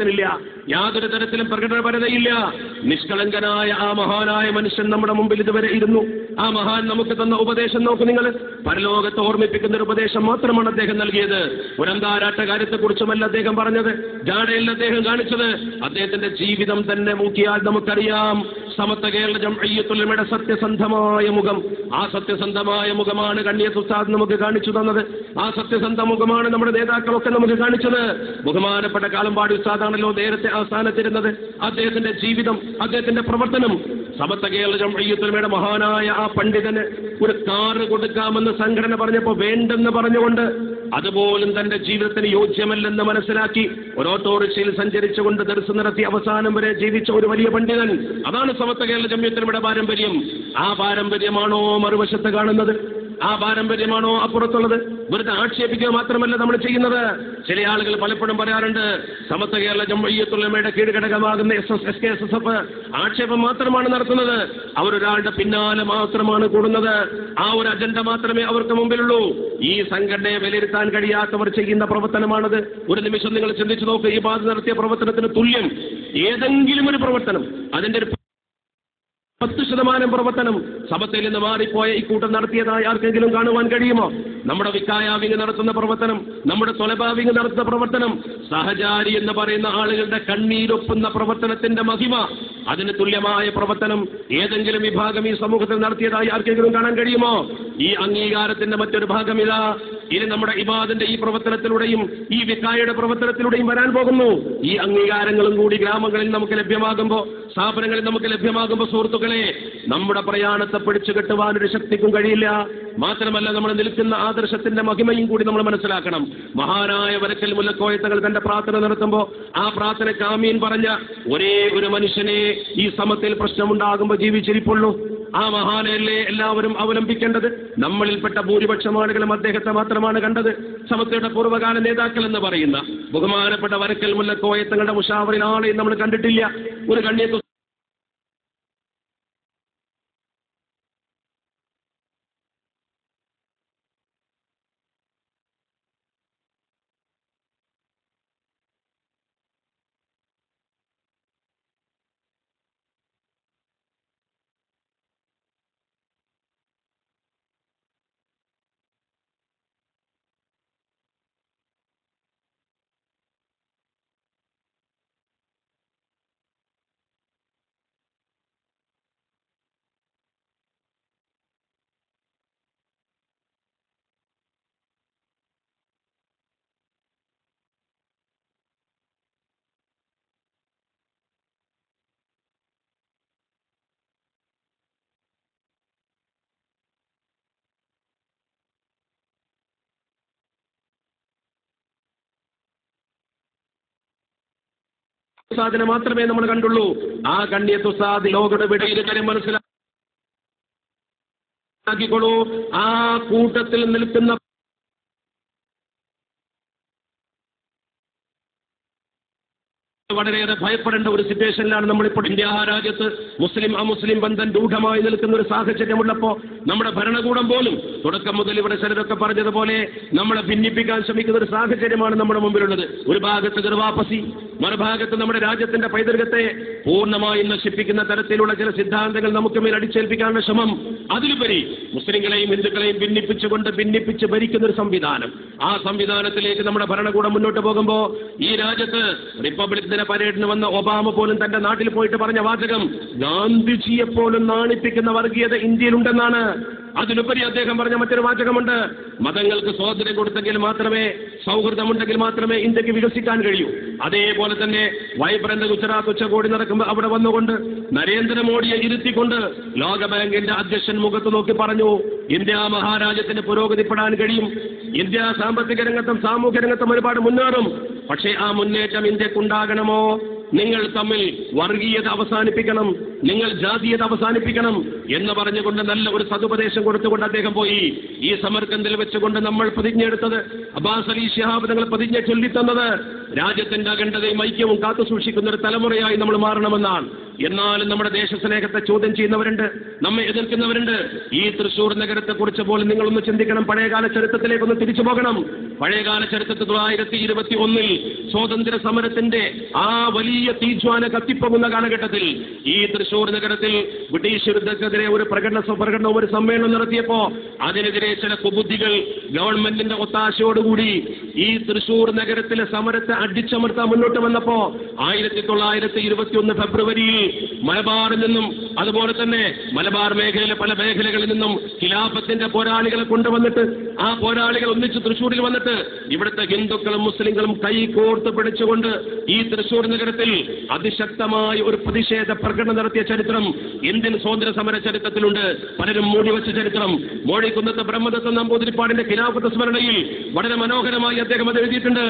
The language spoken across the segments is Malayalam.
അദ്ദേഹത്തിനില്ല. യാതൊരു തരത്തിലും പ്രകടനപരതയില്ല. നിഷ്കളങ്കനായ ആ മഹാനായ മനുഷ്യൻ നമ്മുടെ മുമ്പിൽ ഇതുവരെ ഇരുന്നു. ആ മഹാൻ നമുക്ക് തന്ന ഉപദേശം നോക്കൂ നിങ്ങൾ. പരലോകത്തെ ഓർമ്മിപ്പിക്കുന്ന ഒരു ഉപദേശം മാത്രമാണ് അദ്ദേഹം നൽകിയത്. ഒരു അന്താരാഷ്ട്ര കാര്യത്തെക്കുറിച്ചുമല്ല അദ്ദേഹം പറഞ്ഞത്, ജാടയല്ല അദ്ദേഹം കാണിച്ചത്. അദ്ദേഹത്തിന്റെ ജീവിതം തന്നെ നോക്കിയാൽ നമുക്കറിയാം. സമസ്ത കേരള ജംഇയ്യത്തുൽ ഉലമയുടെ സത്യസന്ധമായ മുഖം, ആ സത്യസന്ധമായ മുഖമാണ് കണ്ണിയത്ത് ഉസ്താദ് നമുക്ക് കാണിച്ചു തന്നത്. ആ സത്യസന്ധ മുഖമാണ് നമ്മുടെ നേതാക്കളൊക്കെ നമുക്ക് കാണിച്ചത്. ബഹുമാനപ്പെട്ട കാലമ്പാടി ഉസ്താദാണല്ലോ നേരത്തെ ആ സ്ഥാനത്തിരുന്നത്. അദ്ദേഹത്തിന്റെ ജീവിതം, അദ്ദേഹത്തിന്റെ പ്രവർത്തനം, സമസ്ത കേരള ജംഇയ്യത്തുൽ ഉലമയുടെ മഹാനായ ആ പണ്ഡിതന് ഒരു കാറ് കൊടുക്കാമെന്ന് സംഘടന പറഞ്ഞപ്പോൾ വേണ്ടെന്ന് പറഞ്ഞുകൊണ്ട്, അതുപോലും തന്റെ ജീവിതത്തിന് യോജ്യമല്ലെന്ന് മനസ്സിലാക്കി ഒരു ഓട്ടോറിക്ഷയിൽ സഞ്ചരിച്ചുകൊണ്ട് ദർസ് നടത്തി അവസാനം വരെ ജീവിച്ച ഒരു വലിയ പണ്ഡിതൻ. അതാണ് സമസ്ത കേരള ജംഇയ്യത്തുൽ ഉലമയുടെ പാരമ്പര്യം. ആ പാരമ്പര്യമാണോ മറുവശത്ത് കാണുന്നത്? ആ പാരമ്പര്യമാണോ അപ്പുറത്തുള്ളത്? വെറുതെ ആക്ഷേപിക്കുക മാത്രമല്ല നമ്മൾ ചെയ്യുന്നത്. ചില ആളുകൾ പലപ്പോഴും പറയാറുണ്ട്, സമസ്ത കേരള ജംഇയ്യത്തുൽ ഉലമയുടെ കീഴ്ഘടകമാകുന്ന SKSF ആക്ഷേപം മാത്രമാണ് നടത്തുന്നത്. അവരൊരാളുടെ പിന്നാലെ മാത്രമാണ് കൂടുന്നത്. ആ ഒരു അജണ്ട മാത്രമേ അവർക്ക് മുമ്പിലുള്ളൂ. ഈ സംഘടനയെ വിലയിരുത്താൻ കഴിയാത്തവർ ചെയ്യുന്ന പ്രവർത്തനമാണത്. ഒരു നിമിഷം നിങ്ങൾ ചിന്തിച്ചു നോക്ക്. ഈ ബാധ നടത്തിയ പ്രവർത്തനത്തിന് തുല്യം ഏതെങ്കിലും ഒരു പ്രവർത്തനം, അതിന്റെ 10% പ്രവർത്തനം സമസ്തയിൽ നിന്ന് മാറിപ്പോയ ഈ കൂട്ടം നടത്തിയതായി ആർക്കെങ്കിലും കാണുവാൻ കഴിയുമോ? നമ്മുടെ വിക്കായാവിങ് നടത്തുന്ന പ്രവർത്തനം, നമ്മുടെ തൊലബാവിങ് നടത്തുന്ന പ്രവർത്തനം, സഹചാരി എന്ന് പറയുന്ന ആളുകളുടെ കണ്ണീരൊപ്പുന്ന പ്രവർത്തനത്തിന്റെ മഹിമ, അതിന് തുല്യമായ പ്രവർത്തനം ഏതെങ്കിലും വിഭാഗം ഈ സമൂഹത്തിൽ നടത്തിയതായി ആർക്കെങ്കിലും കാണാൻ കഴിയുമോ? ഈ അംഗീകാരത്തിന്റെ മറ്റൊരു ഭാഗം ഇതാ. ഇനി നമ്മുടെ ഇബാദിന്റെ ഈ പ്രവർത്തനത്തിലൂടെയും ഈ വിക്കായയുടെ പ്രവർത്തനത്തിലൂടെയും വരാൻ പോകുന്നു. ഈ അംഗീകാരങ്ങളും കൂടി ഗ്രാമങ്ങളിൽ നമുക്ക് ലഭ്യമാകുമ്പോൾ, സ്ഥാപനങ്ങളിൽ നമുക്ക് ലഭ്യമാകുമ്പോൾ, സുഹൃത്തുക്കളെ, നമ്മുടെ പ്രയാണത്തെ പിടിച്ചു കെട്ടുവാൻ ഒരു ശക്തിക്കും കഴിയില്ല. മാത്രമല്ല, നമ്മൾ നിൽക്കുന്ന ആദർശത്തിന്റെ മഹിമയും കൂടി നമ്മൾ മനസ്സിലാക്കണം. മഹാനായ വരക്കൽ മുല്ലക്കോയത്തങ്ങൾ തന്റെ പ്രാർത്ഥന നടത്തുമ്പോൾ ആ പ്രാർത്ഥനയ്ക്ക് ആമീൻ പറഞ്ഞ ഒരേ ഒരു മനുഷ്യനെ ഈ സമത്തിൽ പ്രശ്നമുണ്ടാകുമ്പോൾ ജീവിച്ചിരിപ്പുള്ളൂ. ആ മഹാനല്ലേ എല്ലാവരും അവലംബിക്കേണ്ടത്. നമ്മളിൽപ്പെട്ട ഭൂരിപക്ഷം ആളുകളും അദ്ദേഹത്തെ മാത്രമാണ് കണ്ടത്. സമസ്തയുടെ പൂർവ്വകാല നേതാക്കൾ എന്ന് പറയുന്ന ബഹുമാനപ്പെട്ട വരക്കൽ മുല്ലക്കോയത്തങ്ങളുടെ മുഷാവറിൽ ആളെയും നമ്മൾ കണ്ടിട്ടില്ല. ഒരു കണ്ണിയത്ത് ഉസ്താദിനെ മാത്രമേ നമ്മൾ കണ്ടുള്ളൂ. ആ കണ്ണിയത്ത് ഉസ്താദ് ലോകയുടെ വിടയിൽ കാര്യം മനസ്സിലാക്കിക്കോളൂ. ആ കൂട്ടത്തിൽ നിൽക്കുന്ന വളരെയേറെ ഭയപ്പെടേണ്ട ഒരു സിറ്റുവേഷനിലാണ് നമ്മളിപ്പോൾ. ഇന്ത്യ രാജ്യത്ത് മുസ്ലിം അമുസ്ലിം ബന്ധം രൂഢമായി നിൽക്കുന്ന ഒരു സാഹചര്യമുള്ളപ്പോൾ നമ്മുടെ ഭരണകൂടം പോലും തുടക്കം മുതൽ ഇവിടെ ചിലരൊക്കെ പറഞ്ഞതുപോലെ നമ്മളെ ഭിന്നിപ്പിക്കാൻ ശ്രമിക്കുന്ന ഒരു സാഹചര്യമാണ് നമ്മുടെ മുമ്പിലുള്ളത്. ഒരു ഭാഗത്ത് ഗർവാപസി, മറുഭാഗത്ത് നമ്മുടെ രാജ്യത്തിന്റെ പൈതൃകത്തെ പൂർണ്ണമായും നശിപ്പിക്കുന്ന തരത്തിലുള്ള ചില സിദ്ധാന്തങ്ങൾ നമുക്ക് മേൽ അടിച്ചേൽപ്പിക്കാനുള്ള ശ്രമം. അതിലുപരി മുസ്ലിങ്ങളെയും ഹിന്ദുക്കളെയും ഭിന്നിപ്പിച്ച് ഭരിക്കുന്ന ഒരു സംവിധാനം. ആ സംവിധാനത്തിലേക്ക് നമ്മുടെ ഭരണകൂടം മുന്നോട്ട് പോകുമ്പോൾ ഈ രാജ്യത്ത് റിപ്പബ്ലിക് ദിന പരേഡിന് വന്ന ഒബാമ പോലും തന്റെ നാട്ടിൽ പോയിട്ട് പറഞ്ഞ വാചകം, ഗാന്ധിജിയെ പോലും നാണിപ്പിക്കുന്ന വർഗീയത ഇന്ത്യയിലുണ്ടെന്നാണ്. അതിലുപരി അദ്ദേഹം പറഞ്ഞ മറ്റൊരു വാചകമുണ്ട്, മതങ്ങൾക്ക് സ്വാതന്ത്ര്യം കൊടുത്തെങ്കിൽ മാത്രമേ, സൗഹൃദമുണ്ടെങ്കിൽ മാത്രമേ ഇന്ത്യക്ക് വികസിക്കാൻ കഴിയൂ. അതേപോലെ തന്നെ വൈബ്രന്റ് ഗുജറാത്ത് ഉച്ചകോടി നടക്കുമ്പോൾ അവിടെ വന്നുകൊണ്ട് നരേന്ദ്രമോദിയെ ഇരുത്തിക്കൊണ്ട് ലോകബാങ്കിന്റെ അധ്യക്ഷൻ മുഖത്ത് നോക്കി പറഞ്ഞു, ഇന്ത്യ മഹാരാജ്യത്തിന് പുരോഗതിപ്പെടാൻ കഴിയും, ഇന്ത്യ സാമ്പത്തിക രംഗത്തും സാമൂഹ്യ രംഗത്തും ഒരുപാട് മുന്നേറും. പക്ഷേ ആ മുന്നേറ്റം ഇന്ത്യക്കുണ്ടാകണമോ? നിങ്ങൾ തമ്മിൽ വർഗീയത അവസാനിപ്പിക്കണം, നിങ്ങൾ ജാതീയത അവസാനിപ്പിക്കണം എന്ന് പറഞ്ഞുകൊണ്ട് നല്ല ഒരു സതുപദേശം കൊടുത്തുകൊണ്ട് അദ്ദേഹം പോയി. ഈ സമർക്കന്ദിൽ വെച്ചുകൊണ്ട് നമ്മൾ പ്രതിജ്ഞ എടുത്തത്, അബ്ബാസ് അലി ശിഹാബ് തങ്ങൾ പ്രതിജ്ഞ ചൊല്ലിത്തന്നത്, രാജ്യത്തിന്റെ അഖണ്ഡതയും ഐക്യവും കാത്തു സൂക്ഷിക്കുന്ന ഒരു തലമുറയായി നമ്മൾ മാറണമെന്നാണ്. എന്നാലും നമ്മുടെ ദേശസ്നേഹത്തെ ചോദ്യം ചെയ്യുന്നവരുണ്ട്, നമ്മെ എതിർക്കുന്നവരുണ്ട്. ഈ തൃശ്ശൂർ നഗരത്തെ കുറിച്ച് പോലും നിങ്ങളൊന്ന് ചിന്തിക്കണം. പഴയകാല ചരിത്രത്തിലേക്കൊന്ന് തിരിച്ചു പോകണം. പഴയകാല ചരിത്രത്തിൽ 1921 സ്വാതന്ത്ര്യ സമരത്തിന്റെ ആ വലിയ തീജ്വാല കത്തിപ്പോകുന്ന കാലഘട്ടത്തിൽ ഈ തൃശ്ശൂർ നഗരത്തിൽ ബ്രിട്ടീഷ് വിരുദ്ധക്കെതിരെ ഒരു പ്രകടനവും ഒരു സമ്മേളനം നടത്തിയപ്പോ അതിനെതിരെ ചില കുബുദ്ധികൾ ഗവൺമെന്റിന്റെ ഒത്താശയോടുകൂടി ഈ തൃശ്ശൂർ നഗരത്തിലെ സമരത്തെ അടിച്ചമർത്താൻ മുന്നോട്ട് വന്നപ്പോ 1921 ഫെബ്രുവരിയിൽ മലബാറിൽ നിന്നും അതുപോലെ തന്നെ മലബാർ മേഖലയിലെ പല മേഖലകളിൽ നിന്നും ഖിലാഫത്തിന്റെ പോരാളികളെ കൊണ്ടുവന്നിട്ട് ആ പോരാളികൾ ഒന്നിച്ച് തൃശ്ശൂരിൽ വന്നിട്ട് ഇവിടുത്തെ ഹിന്ദുക്കളും മുസ്ലിങ്ങളും കൈ കോർത്ത് പിടിച്ചുകൊണ്ട് ഈ തൃശ്ശൂർ നഗരത്തിൽ അതിശക്തമായ ഒരു പ്രതിഷേധ പ്രകടനം നടത്തിയ ചരിത്രം ഇന്ത്യൻ സ്വാതന്ത്ര്യ സമര ചരിത്രത്തിലുണ്ട്. പലരും മൂടിവെച്ച ചരിത്രം. മോഴിക്കുന്നത്ത് ബ്രഹ്മദത്ത നമ്പൂതിരിപ്പാടിന്റെ ഖിലാഫത്ത് സ്മരണയിൽ വളരെ മനോഹരമായി അദ്ദേഹം അത് എഴുതിയിട്ടുണ്ട്.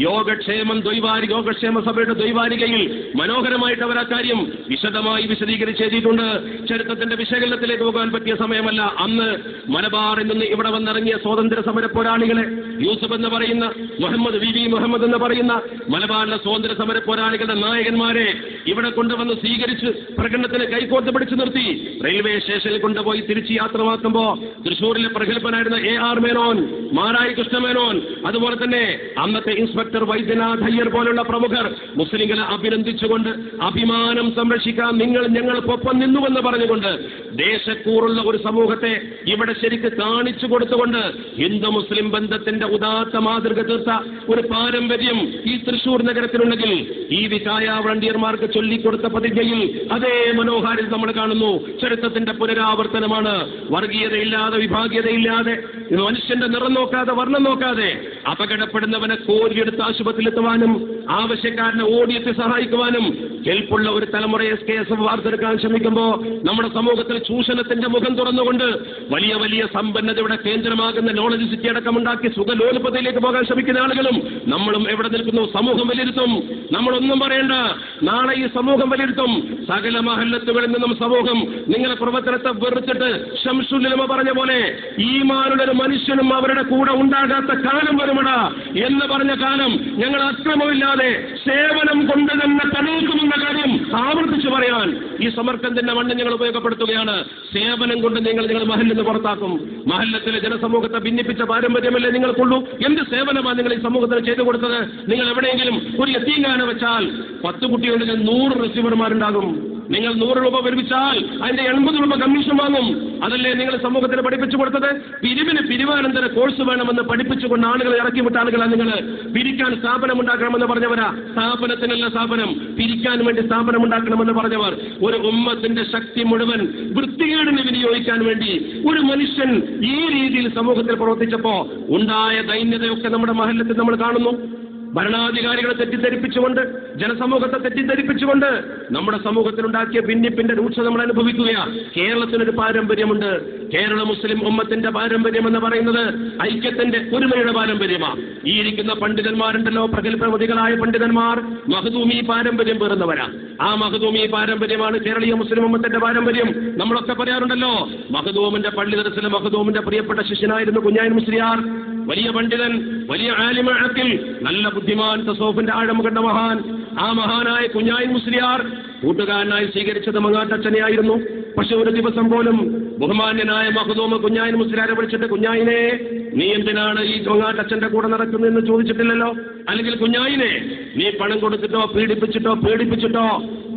യോഗക്ഷേമ സഭയുടെ ദ്വൈവാരികയിൽ മനോഹരമായിട്ട് അവർ ആ കാര്യം വിശദമായി വിശദീകരിച്ച് എഴുതിയിട്ടുണ്ട്. ചരിത്രത്തിന്റെ വിശകലനത്തിലേക്ക് പോകാൻ പറ്റിയ സമയമല്ല. അന്ന് മലബാറിൽ നിന്ന് ഇവിടെ വന്നിറങ്ങിയ സ്വാതന്ത്ര്യ സമര പോരാളികളെ, യൂസഫ് എന്ന് പറയുന്ന മുഹമ്മദ് എന്ന് പറയുന്ന മലബാറിലെ സ്വാതന്ത്ര്യ സമര പോരാളികളുടെ നായകന്മാരെ ഇവിടെ കൊണ്ടുവന്ന് സ്വീകരിച്ച് പ്രകടനത്തിന് കൈകോർത്ത് പിടിച്ചു നിർത്തി റെയിൽവേ സ്റ്റേഷനിൽ കൊണ്ടുപോയി തിരിച്ച് യാത്രമാക്കുമ്പോ തൃശ്ശൂരിലെ പ്രഗത്ഭനായിരുന്ന AR മേനോൻ, മാരായി കൃഷ്ണമേനോൻ, അതുപോലെ തന്നെ അന്നത്തെ ഇൻസ്പെക്ടർ വൈദ്യനാഥ് അയ്യർ പോലുള്ള പ്രമുഖർ മുസ്ലിങ്ങളെ അഭിനന്ദിച്ചുകൊണ്ട് അഭിമാനം സംരക്ഷിക്കാൻ ഞങ്ങൾക്കൊപ്പം നിന്നുവെന്ന് പറഞ്ഞുകൊണ്ട് ദേശക്കൂറുള്ള ഒരു സമൂഹത്തെ ഇവിടെ ശരിക്ക് കാണിച്ചു കൊടുത്തുകൊണ്ട് ഹിന്ദു മുസ്ലിം ബന്ധത്തിന്റെ ഉദാത്ത മാതൃക തീർത്ത ഒരു പാരമ്പര്യം ഈ തൃശ്ശൂർ നഗരത്തിലുണ്ടെങ്കിൽ ഈ വികായ വളണ്ടിയർമാർക്ക് ചൊല്ലിക്കൊടുത്ത പ്രതിജ്ഞയിൽ അതേ മനോഹാരിത നമ്മൾ കാണുന്നു. ചരിത്രത്തിന്റെ പുനരാവർത്തനമാണ്. വർഗീയതയില്ലാതെ, വിഭാഗീയതയില്ലാതെ, മനുഷ്യന്റെ നിറം നോക്കാതെ, വർണ്ണം നോക്കാതെ അപകടപ്പെടുന്നവനെ കോരിയെടുത്ത് ആശുപത്രിയിലെത്തുവാനും ആവശ്യക്കാരനെ ഓടിയെത്തി സഹായിക്കുവാനും കെൽപ്പുള്ള ഒരു തലമുറയെ SKSF വാർത്തെടുക്കാൻ ശ്രമിക്കുമ്പോൾ നമ്മുടെ സമൂഹത്തിൽ ചൂഷണത്തിന്റെ മുഖം തുറന്നുകൊണ്ട് വലിയ വലിയ സമ്പന്നതയുടെ കേന്ദ്രമാകുന്ന നോളജ് സിറ്റി അടക്കമുണ്ടാക്കി സുഖലോലുപതയിലേക്ക് പോകാൻ ശ്രമിക്കുന്ന ആളുകളും നമ്മളും എവിടെ നിൽക്കുന്നു? സമൂഹം വിലയിരുത്തും. നമ്മളൊന്നും പറയേണ്ട. നാളെ ഈ സമൂഹം വിലയിരുത്തും. സകല മഹല്ലത്തുകളിൽ നിന്നും സമൂഹം നിങ്ങളെ പ്രവർത്തനത്തെ വെറുത്തിട്ട് ശംസുലുലമ പറഞ്ഞ പോലെ ഈമാനുള്ള ഒരു മനുഷ്യനും അവരുടെ കൂടെ ഉണ്ടാകാത്ത കാലം വരുമടാ എന്ന് പറഞ്ഞ കാലം ഞങ്ങൾ അക്രമമില്ലാതെ സേവനം കൊണ്ട് തന്നെ തെളിയിക്കുമെന്ന കാര്യം ആവർത്തിച്ചു പറയാൻ ഈ സമർക്കന്ദിന്റെ മണ്ണ് ഞങ്ങൾ ഉപയോഗപ്പെടുത്തുകയാണ്. സേവനം കൊണ്ട് നിങ്ങൾ മഹലിൽ നിന്ന് പുറത്താക്കും. മഹല്ലത്തിലെ ജനസമൂഹത്തെ ഭിന്നിപ്പിച്ച പാരമ്പര്യമല്ലേ നിങ്ങൾക്കുള്ളൂ? എന്ത് സേവനമാണ് നിങ്ങൾ ഈ സമൂഹത്തിന് ചെയ്തു കൊടുത്തത്? നിങ്ങൾ എവിടെയെങ്കിലും ഒരു യത്തീംഖാന വെച്ചാൽ 10 കുട്ടികളുടെ 100 റിസീവർമാരുണ്ടാകും. നിങ്ങൾ 100 രൂപ വരുവിച്ചാൽ അതിന്റെ 80 രൂപ കമ്മീഷൻ വാങ്ങും. അതല്ലേ നിങ്ങൾ സമൂഹത്തിന് പഠിപ്പിച്ചു കൊടുത്തത്? പിരിവാനന്തര കോഴ്സ് വേണമെന്ന് പഠിപ്പിച്ചുകൊണ്ട് ആളുകളെ ഇറക്കി വിട്ട ആളുകളാണ് നിങ്ങൾ. പിരിക്കാൻ സ്ഥാപനം ഉണ്ടാക്കണമെന്ന് പറഞ്ഞവരാ. സ്ഥാപനത്തിനല്ല സ്ഥാപനം, പിരിക്കാൻ വേണ്ടി സ്ഥാപനം ഉണ്ടാക്കണമെന്ന് പറഞ്ഞവർ. ഒരു ഉമ്മത്തിന്റെ ശക്തി മുഴുവൻ വൃത്തികേടിന് വിനിയോഗിക്കാൻ വേണ്ടി ഒരു മനുഷ്യൻ ഈ രീതിയിൽ സമൂഹത്തിൽ പ്രവർത്തിച്ചപ്പോ ഉണ്ടായ ദൈന്യതയൊക്കെ നമ്മുടെ മഹല്ലത്തിൽ നമ്മൾ കാണുന്നു. ഭരണാധികാരികളെ തെറ്റിദ്ധരിപ്പിച്ചുകൊണ്ട്, ജനസമൂഹത്തെ തെറ്റിദ്ധരിപ്പിച്ചുകൊണ്ട് നമ്മുടെ സമൂഹത്തിലുണ്ടാക്കിയ ഭിന്നിപ്പിന്റെ രൂക്ഷത നമ്മൾ അനുഭവിക്കുകയാണ്. കേരളത്തിനൊരു പാരമ്പര്യമുണ്ട്. കേരള മുസ്ലിം ഉമ്മത്തിന്റെ പാരമ്പര്യം എന്ന് പറയുന്നത് ഐക്യത്തിന്റെ, ഒരുമയുടെ പാരമ്പര്യമാണ്. ഈ ഇരിക്കുന്ന പണ്ഡിതന്മാരുണ്ടല്ലോ, പ്രഗത്ഭമതികളായ പണ്ഡിതന്മാർ മഖ്ദൂമി പാരമ്പര്യം പേറുന്നവരാണ്. ആ മഖ്ദൂമി പാരമ്പര്യമാണ് കേരളീയ മുസ്ലിം ഉമ്മത്തിന്റെ പാരമ്പര്യം. നമ്മളൊക്കെ പറയാറുണ്ടല്ലോ, മഖ്ദൂമിന്റെ പള്ളി ദർസിലെ മഖ്ദൂമിന്റെ പ്രിയപ്പെട്ട ശിഷ്യനായിരുന്നു കുഞ്ഞായിൻ മുസ്ലിയാർ. വലിയ പണ്ഡിതൻ, വലിയ ആലിമ അഖിൽ, നല്ല ബുദ്ധിമാൻ, തസൗഫിന്റെ ആഴം കണ്ട മഹാൻ. ആ മഹാനായ കുഞ്ഞായിൻ മുസ്ലിയാർ കൂട്ടുകാരനായി സ്വീകരിച്ചത് മങ്ങാട്ടച്ചനെയായിരുന്നു. പക്ഷെ ഒരു ദിവസം പോലും ബഹുമാന്യനായ മഖ്ദൂം കുഞ്ഞായിൻ മുസ്ലിയാരെ വിളിച്ചിട്ട്, കുഞ്ഞായിനെ നീ എന്തിനാണ് ഈ മങ്ങാട്ടച്ചന്റെ കൂടെ നടക്കുന്നതെന്ന് ചോദിച്ചിട്ടില്ലല്ലോ. അല്ലെങ്കിൽ കുഞ്ഞായിനെ നീ പണം കൊടുത്തിട്ടോ പീഡിപ്പിച്ചിട്ടോ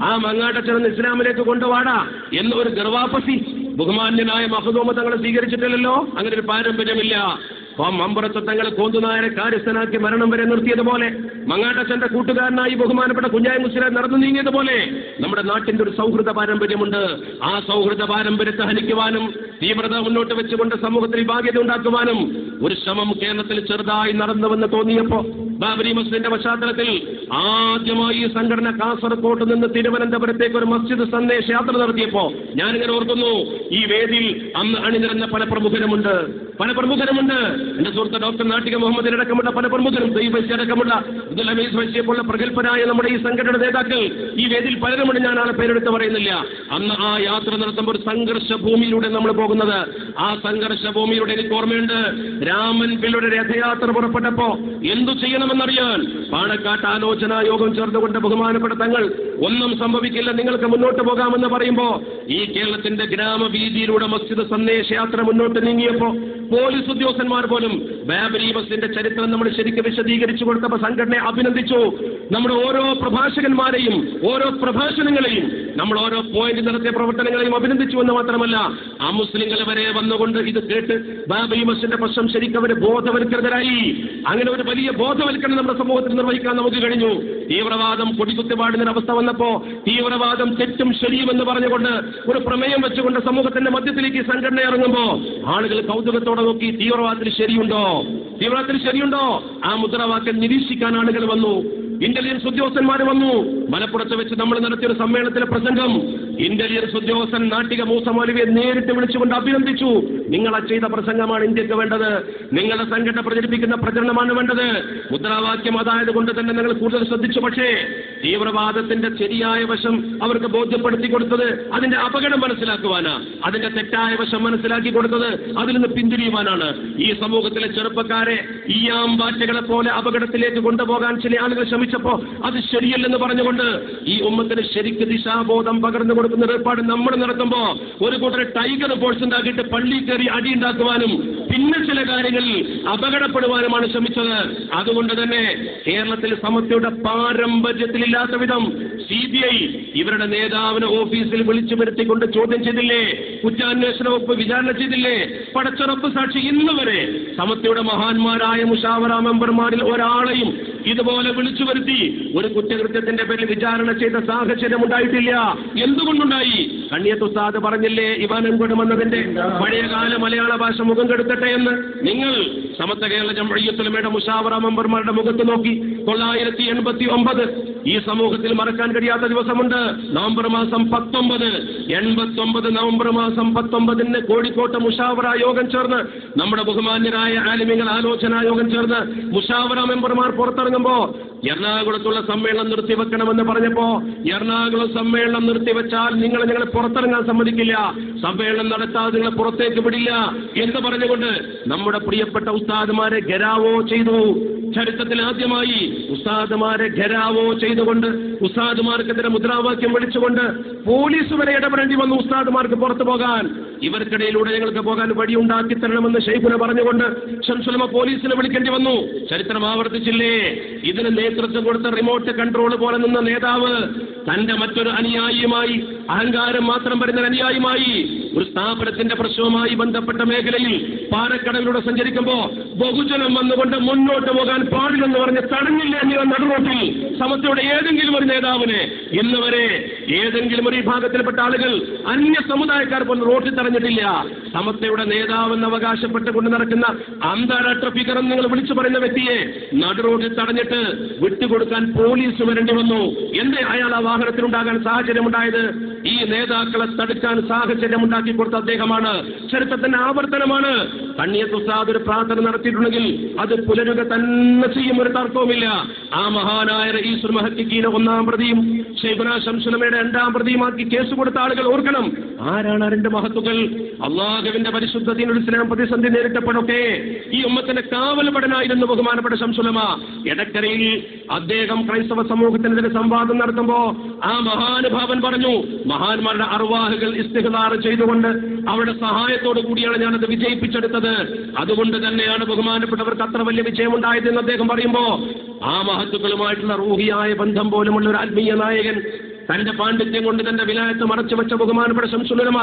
ആ മങ്ങാട്ടച്ചൻ ഇസ്ലാമിലേക്ക് കൊണ്ടുവാടാ എന്നൊരു ഗർവാപസി ബഹുമാന്യനായ മഖ്ദൂം തങ്ങളെ സ്വീകരിച്ചിട്ടില്ലല്ലോ. അങ്ങനെ ഒരു പാരമ്പര്യമില്ല. മമ്പുറത്ത് തങ്ങളെ കോന്തുനായരെ കാര്യസ്ഥനാക്കി മരണം വരെ നിർത്തിയതുപോലെ, മങ്ങാട്ടച്ചന്റെ കൂട്ടുകാരനായി ബഹുമാനപ്പെട്ട കുഞ്ഞായി മുസ്ലിയാർ നടന്നു നീങ്ങിയതുപോലെ നമ്മുടെ നാട്ടിന്റെ ഒരു സൗഹൃദ പാരമ്പര്യമുണ്ട്. ആ സൗഹൃദ പാരമ്പര്യത്തെ ഹനിക്കുവാനും തീവ്രത മുന്നോട്ട് വെച്ചുകൊണ്ട് സമൂഹത്തിൽ വിഭാഗ്യത ഉണ്ടാക്കുവാനും ഒരു ശ്രമം കേരളത്തിൽ ചെറുതായി നടന്നുവെന്ന് തോന്നിയപ്പോ ബാബരി മസ്ജിദിന്റെ പശ്ചാത്തലത്തിൽ ആദ്യമായി ഈ സംഘടന കാസർകോട്ട് നിന്ന് തിരുവനന്തപുരത്തേക്ക് ഒരു മസ്ജിദ് സന്ദേശ യാത്ര നടത്തിയപ്പോ ഞാനിങ്ങനെ ഓർക്കുന്നു, ഈ വേദിയിൽ അന്ന് അണിനിരന്ന പല പ്രമുഖരുമുണ്ട്. എന്റെ സുഹൃത്ത് ഡോക്ടർ നാട്ടിക മുഹമ്മദിനടക്കമുള്ള പല പ്രമുഖരും, അടക്കമുള്ള അബ്ദുൽ ഹമീദ് വൈസിയെ പോലുള്ള പ്രഗത്ഭരായ നമ്മുടെ ഈ സംഘടന നേതാക്കൾ ഈ വേദിയിൽ പലരുമുണ്ട്. ഞാൻ ആളെ പേരെടുത്ത് പറയുന്നില്ല. അന്ന് ആ യാത്ര നടത്തുമ്പോൾ ഒരു സംഘർഷ ഭൂമിയിലൂടെ നമ്മൾ പോകുന്നത്. ആ സംഘർഷ ഭൂമിയിലൂടെ എനിക്ക് ഓർമ്മയുണ്ട്, രാമൻ പിള്ളയുടെ രഥയാത്ര പുറപ്പെട്ടപ്പോ എന്തു ചെയ്യണമെന്നറിയാൻ പാണക്കാട്ട് ആലോചനാ യോഗം ചേർന്നുകൊണ്ട് ബഹുമാനപ്പെട്ട തങ്ങൾ ഒന്നും സംഭവിക്കില്ല, നിങ്ങൾക്ക് മുന്നോട്ട് പോകാമെന്ന് പറയുമ്പോ ഈ കേരളത്തിന്റെ ഗ്രാമവീതിയിലൂടെ മസ്ജിദ് സന്ദേശയാത്ര മുന്നോട്ട് നീങ്ങിയപ്പോ പോലീസ് ഉദ്യോഗസ്ഥന്മാർ പോലും ബാബരി മസ്ജിദിന്റെ ചരിത്രം നമ്മൾ ശരിക്കും വിശദീകരിച്ചു കൊടുത്തപ്പോൾ സംഘടനയെ അഭിനന്ദിച്ചു. നമ്മുടെ ഓരോ പ്രഭാഷകന്മാരെയും ഓരോ പ്രഭാഷണങ്ങളെയും നമ്മൾ ഓരോ പോയിന്റ് നടത്തിയ പ്രവർത്തനങ്ങളെയും അഭിനന്ദിച്ചു എന്ന് മാത്രമല്ല, ആ മുസ്ലിങ്ങളെ വരെ വന്നുകൊണ്ട് ഇത് കേട്ട് ബാബരി മസ്ജിദിന്റെ പ്രശ്നം ശരിക്കും അവർ ബോധവൽക്കൃതരായി. അങ്ങനെ ഒരു വലിയ ബോധവൽക്കരണം നമ്മുടെ സമൂഹത്തിൽ നിർവഹിക്കാൻ നമുക്ക് കഴിഞ്ഞു. തീവ്രവാദം കൊടികുത്തിപ്പാടുന്ന അവസ്ഥ വന്നപ്പോ തീവ്രവാദം തെറ്റും ശരിയും എന്ന് പറഞ്ഞുകൊണ്ട് ഒരു പ്രമേയം വെച്ചുകൊണ്ട് സമൂഹത്തിന്റെ മധ്യത്തിലേക്ക് സംഘടന ഇറങ്ങുമ്പോ ആളുകൾ കൗതുകത്തോടെ നോക്കി, തീവ്രവാദത്തിന് ശരിയുണ്ടോ? ആ മുദ്രാവാക്യം നിരീക്ഷിക്കാൻ ആളുകൾ വന്നു. ഇന്റലിജൻസ് ഉദ്യോഗസ്ഥന്മാർ വന്നു. മലപ്പുറത്ത് വെച്ച് നമ്മൾ നടത്തിയൊരു സമ്മേളനത്തിലെ പ്രസംഗം ഇന്റലിജൻസ് ഉദ്യോഗസ്ഥൻ നാട്ടിക മൂസ മൗലവിയെ നേരിട്ട് വിളിച്ചുകൊണ്ട് അഭിനന്ദിച്ചു. നിങ്ങളെ ചെയ്ത പ്രസംഗമാണ് ഇന്ത്യക്ക് വേണ്ടത്, നിങ്ങളുടെ സംഘടന പ്രചരിപ്പിക്കുന്ന പ്രചരണമാണ് വേണ്ടത്. മുദ്രാവാക്യം അതായത് കൊണ്ട് തന്നെ നിങ്ങൾ കൂടുതൽ ശ്രദ്ധിച്ചു. പക്ഷേ തീവ്രവാദത്തിന്റെ ശരിയായ വശം അവർക്ക് ബോധ്യപ്പെടുത്തി കൊടുത്തത് അതിന്റെ അപകടം മനസ്സിലാക്കുവാനാണ്, അതിന്റെ തെറ്റായ വശം മനസ്സിലാക്കി കൊടുത്തത് അതിൽ നിന്ന് പിന്തിരിയുവാനാണ്. ഈ സമൂഹത്തിലെ ചെറുപ്പക്കാരെ ഈയാമ്പാറ്റകളെ പോലെ അപകടത്തിലേക്ക് കൊണ്ടുപോകാൻ ചില ആളുകൾ ശ്രമിച്ചപ്പോ അത് ശരിയല്ലെന്ന് പറഞ്ഞുകൊണ്ട് ഈ ഉമ്മത്തിന് ശരിക്ക് ദിശാബോധം പകർന്നു കൊടുക്കുന്ന ഏർപ്പാട് നമ്മൾ നടത്തുമ്പോ ഒരു കൂട്ടർ ടൈഗർ ഫോഴ്സ് ഉണ്ടാക്കിയിട്ട് പള്ളി കയറി അടിയുണ്ടാക്കുവാനും പിന്നെ ചില കാര്യങ്ങളിൽ അപകടപ്പെടുവാനുമാണ് ശ്രമിച്ചത്. അതുകൊണ്ട് തന്നെ കേരളത്തിൽ സമത്വയുടെ പാരമ്പര്യത്തിലില്ലാത്ത വിധം CBI ഇവരുടെ നേതാവിനെ ഓഫീസിൽ വിളിച്ചു വരുത്തിക്കൊണ്ട് ചോദ്യം ചെയ്തില്ലേ, കുറ്റാന്വേഷണ വകുപ്പ് വിചാരണ ചെയ്തില്ലേ? പടച്ചുറപ്പ് സാക്ഷി ഇന്ന് വരെ സമത്വയുടെ മഹാന്മാരായ മുഷാവറ മെമ്പർമാരിൽ ഒരാളെയും ഇതുപോലെ വിളിച്ചു വരുത്തി ഒരു കുറ്റകൃത്യത്തിന്റെ പേരിൽ വിചാരണ ചെയ്ത സാഹചര്യം ഉണ്ടായിട്ടില്ല. എന്തുകൊണ്ടുണ്ടായി? കണ്ണിയത്ത് ഉസ്താദ് പറഞ്ഞില്ലേ, ഇവാനൻകൊടും എന്നതിന്റെ പഴയകാല മലയാള ഭാഷ മുഖം കെടുത്തട്ടെ എന്ന്. നിങ്ങൾ സമത്വ കേരള ജംഇയ്യത്തുൽ ഉലമയുടെ മുഷാവറ മെമ്പർമാരുടെ മുഖത്ത് നോക്കി 989 ഈ സമൂഹത്തിൽ മറക്കാൻ കഴിയാത്ത ദിവസമുണ്ട്. നവംബർ മാസം 19, 89 നവംബർ മാസം 19 കോഴിക്കോട്ട് മുഷാവറ യോഗം ചേർന്ന് നമ്മുടെ ബഹുമാന്യരായ ആലിമികൾ ആലോചനാ യോഗം ചേർന്ന് മുഷാവറ മെമ്പർമാർ പുറത്തിറങ്ങുമ്പോ എറണാകുളത്തുള്ള സമ്മേളനം നിർത്തിവെക്കണമെന്ന് പറഞ്ഞപ്പോ എറണാകുളം സമ്മേളനം നിർത്തിവെച്ചാൽ ഞങ്ങൾ പുറത്തിറങ്ങാൻ സമ്മതിക്കില്ല, സമ്മേളനം നടത്താതെ നിങ്ങളെ പുറത്തേക്ക് വിടില്ല എന്ന് പറഞ്ഞുകൊണ്ട് നമ്മുടെ പ്രിയപ്പെട്ട ഉസ്താദുമാരെ ഘെരാവോ ചെയ്തു. ചരിത്രത്തിൽ ആദ്യമായി ഉസ്താദുമാരെ ഘെരാവോ ചെയ്തുകൊണ്ട് ഉസ്താദുമാർക്കെതിരെ മുദ്രാവാക്യം വിളിച്ചുകൊണ്ട് പോലീസ് വരെ ഇടപെടേണ്ടി വന്നു ഉസ്താദുമാർക്ക് പുറത്തു പോകാൻ. ഇവർക്കിടയിലൂടെ ഞങ്ങൾക്ക് പോകാൻ വഴിയുണ്ടാക്കി തരണമെന്ന് ഷെയ്ഖുന പറഞ്ഞുകൊണ്ട് ശംസുലമ പോലീസിനെ വിളിക്കേണ്ടി വന്നു. ചരിത്രം ആവർത്തിച്ചില്ലേ? ഇതിന് നേതൃത്വം കൊടുത്ത റിമോട്ട് കൺട്രോൾ പോലെ നിന്ന നേതാവ് തന്റെ മറ്റൊരു അനുയായിയുമായി, അഹങ്കാരം മാത്രം വരുന്ന അനുയായിയുമായി ഒരു സ്ഥാപനത്തിന്റെ പ്രശ്നവുമായി ബന്ധപ്പെട്ട മേഖലയിൽ പാലക്കടവിലൂടെ സഞ്ചരിക്കുമ്പോ ബഹുജനം വന്നുകൊണ്ട് മുന്നോട്ട് പോകാൻ പാടില്ലെന്ന് പറഞ്ഞ് തടഞ്ഞില്ലേ നടുറോട്ടിൽ സമത്വയുടെ ഏതെങ്കിലും ഒരു നേതാവിനെ ഇന്ന് വരെ ഏതെങ്കിലും ഒരു വിഭാഗത്തിൽപ്പെട്ട ആളുകൾ അന്യ സമുദായക്കാർ പോലും റോട്ടിൽ തടഞ്ഞിട്ടില്ല. സമത്വയുടെ നേതാവെന്ന് അവകാശപ്പെട്ടുകൊണ്ട് നടക്കുന്ന അന്താരാഷ്ട്ര ഫിഗർ എന്ന് നിങ്ങൾ വിളിച്ചു പറയുന്ന വ്യക്തിയെ നടുറോട്ടിൽ തടഞ്ഞിട്ട് വിട്ടുകൊടുക്കാൻ പോലീസ് വരേണ്ടി വന്നു. എന്തേ അയാൾ ആ വാഹനത്തിലുണ്ടാകാൻ സാഹചര്യമുണ്ടായത്? ഈ നേതാക്കളെ തടുക്കാൻ സാഹചര്യമുണ്ടാക്കി കൊടുത്ത അദ്ദേഹമാണ്. ചരിത്രത്തിന്റെ ആവർത്തനമാണ്. കണ്ണിയത്ത് ഉസ്താദ് ഒരു പ്രാർത്ഥന നടത്തിയിട്ടുണ്ടെങ്കിൽ അത് പുലരുക തന്നെ ചെയ്യും, ഒരു തർക്കവുമില്ല. ആ മഹാനായ റഈസുൽ മുഹഖഖീന 1-ാം പ്രതിയും ശൈഖുനാ ശംസുലമയുടെ 2-ാം പ്രതിയുമാക്കി കേസ് കൊടുത്ത ആളുകൾ ഓർക്കണം. ആരാണ് ആ രണ്ട് മഹത്തുക്കൾ? അള്ളാഹുവിന്റെ പരിശുദ്ധ ദീനുൽ ഇസ്ലാം പ്രതിസന്ധി നേരിട്ടപ്പോഴൊക്കെ ഈ ഉമ്മത്തിന്റെ കാവൽപടനായിരുന്നു ബഹുമാനപ്പെട്ട ശംസുലമ. എടക്കരയിൽ അദ്ദേഹം ക്രൈസ്തവ സമൂഹത്തിനെതിരെ സംവാദം നടത്തുമ്പോ ആ മഹാനുഭാവൻ പറഞ്ഞു, മഹാന്മാരുടെ അർവാഹുകൾ ഇസ്തിഗ്ഫാർ ചെയ്തുകൊണ്ട് അവരുടെ സഹായത്തോടു കൂടിയാണ് ഞാനത് വിജയിപ്പിച്ചെടുത്തത്. അതുകൊണ്ട് തന്നെയാണ് ബഹുമാനപ്പെട്ടവർക്ക് അത്ര വലിയ വിജയമുണ്ടായതെന്ന് അദ്ദേഹം പറയുമ്പോ ആ മഹത്തുക്കളുമായിട്ടുള്ള റൂഹിയായ ബന്ധം പോലുമുള്ള ഒരു ആത്മീയ നായകൻ തന്റെ പാണ്ഡിത്യം കൊണ്ട് തന്റെ വിലായത്ത് മറച്ചുവെച്ച ബഹുമാനപ്പെട്ട ശംസുലമ,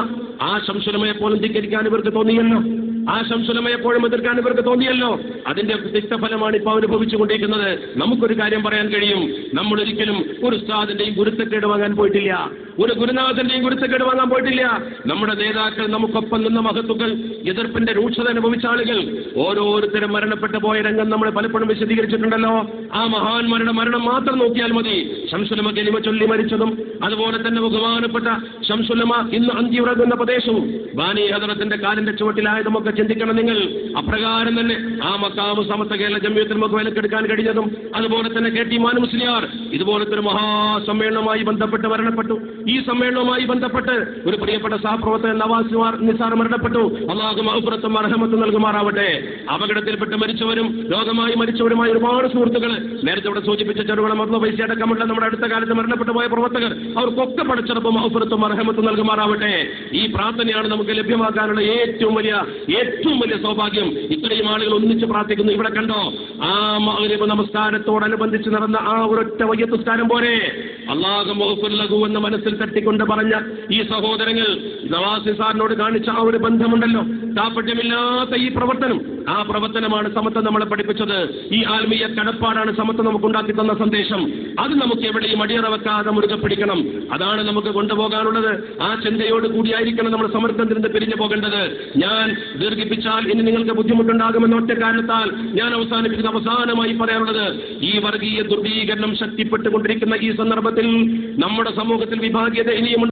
ആ ശംസുലമയെ പോലും ധിക്കരിക്കാൻ ഇവർക്ക് തോന്നിയല്ലോ, ആ ശംസുലമയെ പോലും എതിർക്കാൻ ഇവർക്ക് തോന്നിയല്ലോ. അതിന്റെ തിക്തഫലമാണ് ഇപ്പോൾ അനുഭവിച്ചുകൊണ്ടിരിക്കുന്നത്. നമുക്കൊരു കാര്യം പറയാൻ കഴിയും, നമ്മളൊരിക്കലും ഒരു ഉസ്താദിന്റെയും ഗുരുത്തക്കേട് വാങ്ങാൻ പോയിട്ടില്ല. ഒരു ഗുരുനാഥന്റെയും ഗുരുത്തക്കേട് വാങ്ങാൻ പോയിട്ടില്ല. നമ്മുടെ നേതാക്കൾ, നമുക്കൊപ്പം നിന്ന മഹത്തുക്കൾ, എതിർപ്പിന്റെ രൂക്ഷത അനുഭവിച്ച ആളുകൾ, ഓരോരുത്തരും മരണപ്പെട്ടു പോയ രംഗം നമ്മൾ പലപ്പോഴും വിശദീകരിച്ചിട്ടുണ്ടല്ലോ. ആ മഹാന്മാരുടെ മരണം മാത്രം നോക്കിയാൽ മതി. ശംസുലമ കലിമ ചൊല്ലി മരിച്ചതും, അതുപോലെ തന്നെ ബഹുമാനപ്പെട്ട ശംസുലമ ഇന്ന് അന്തിയുറങ്ങുന്ന പ്രദേശവും ബാനി ഹദറത്തിന്റെ കാലിന്റെ ചുവട്ടിലായതുമൊക്കെ ചിന്തിക്കണം നിങ്ങൾ. അപ്രകാരം തന്നെ ആ മക്കാമ് സമസ്ത കേരള ജംഇയ്യത്തുൽ നമുക്ക് വിലക്കെടുക്കാൻ കഴിഞ്ഞതും, അതുപോലെ തന്നെ കെ ടി മാനു മുസ്ലിയാർ ഇതുപോലത്തെ ഒരു മഹാസമ്മേളനവുമായി ബന്ധപ്പെട്ട് മരണപ്പെട്ടു. ഈ സമ്മേളനവുമായി ബന്ധപ്പെട്ട് ഒരു പ്രിയപ്പെട്ട സഹപ്രവർത്തകൻ നവാസ് നിസാർ മരണപ്പെട്ടു. അല്ലാഹു മഗ്ഫിറത്തും റഹ്മത്തും നൽകുമാറാവട്ടെ. അപകടത്തിൽപ്പെട്ട് മരിച്ചവരും രോഗമായി മരിച്ചവരുമായ ഒരുപാട് സുഹൃത്തുക്കൾ, നേരത്തെ ഇവിടെ സൂചിപ്പിച്ച ചെറുകുളം മർദ്ദ പൈസ അടക്കമുള്ള നമ്മുടെ അടുത്ത കാലത്ത് മരണപ്പെട്ടു പോയ പ്രവർത്തകർ, അവർക്കൊക്കെ പടച്ചിറപ്പും മഗ്ഫിറത്തും റഹ്മത്തും നൽകുമാറാവട്ടെ. ഈ പ്രാർത്ഥനയാണ് നമുക്ക് ലഭ്യമാക്കാനുള്ള ഏറ്റവും വലിയ സൗഭാഗ്യം. ഇത്രയും ആളുകൾ ഒന്നിച്ച് പ്രാർത്ഥിക്കുന്നു. ഇവിടെ കണ്ടോ, ആ മഗ്രിബ് നമസ്കാരത്തോടനുബന്ധിച്ച് നടന്ന ആ ഒരൊറ്റ വയ്യത്ത് നിസ്കാരം പോലെ അല്ലാഹു മഗ്ഫിർ ലഹു എന്ന് മനസ്സിൽ തട്ടിക്കൊണ്ട് പറഞ്ഞ ഈ സഹോദരങ്ങൾ നവാസ് സാറിനോട് കാണിച്ച ആ ഒരു ബന്ധമുണ്ടല്ലോ, താല്പര്യമില്ലാത്ത ഈ പ്രവർത്തനം, ആ പ്രവർത്തനമാണ് സമത്വം നമ്മളെ പഠിപ്പിച്ചത്. ഈ ആത്മീയ കടപ്പാടാണ് സമത്വം നമുക്ക് ഉണ്ടാക്കി തന്ന സന്ദേശം. അത് നമുക്ക് എവിടെയും അടിയറ വെക്കാതെ മുറുകെ പിടിക്കണം. അതാണ് നമുക്ക് കൊണ്ടുപോകാനുള്ളത്. ആ ചിന്തയോട് കൂടിയായിരിക്കണം നമ്മൾ സമർത്ഥത്തിൽ നിന്ന് പിരിഞ്ഞു പോകേണ്ടത്. ഞാൻ ദീർഘിപ്പിച്ചാൽ ഇനി നിങ്ങൾക്ക് ബുദ്ധിമുട്ടുണ്ടാകുമെന്ന ഒറ്റ കാരണത്താൽ ഞാൻ അവസാനമായി പറയാനുള്ളത്, ഈ വർഗീയ ധ്രുവീകരണം ശക്തിപ്പെട്ടുകൊണ്ടിരിക്കുന്ന ഈ സന്ദർഭത്തിൽ നമ്മുടെ സമൂഹത്തിൽ വിഭാഗീയത ഇനിയും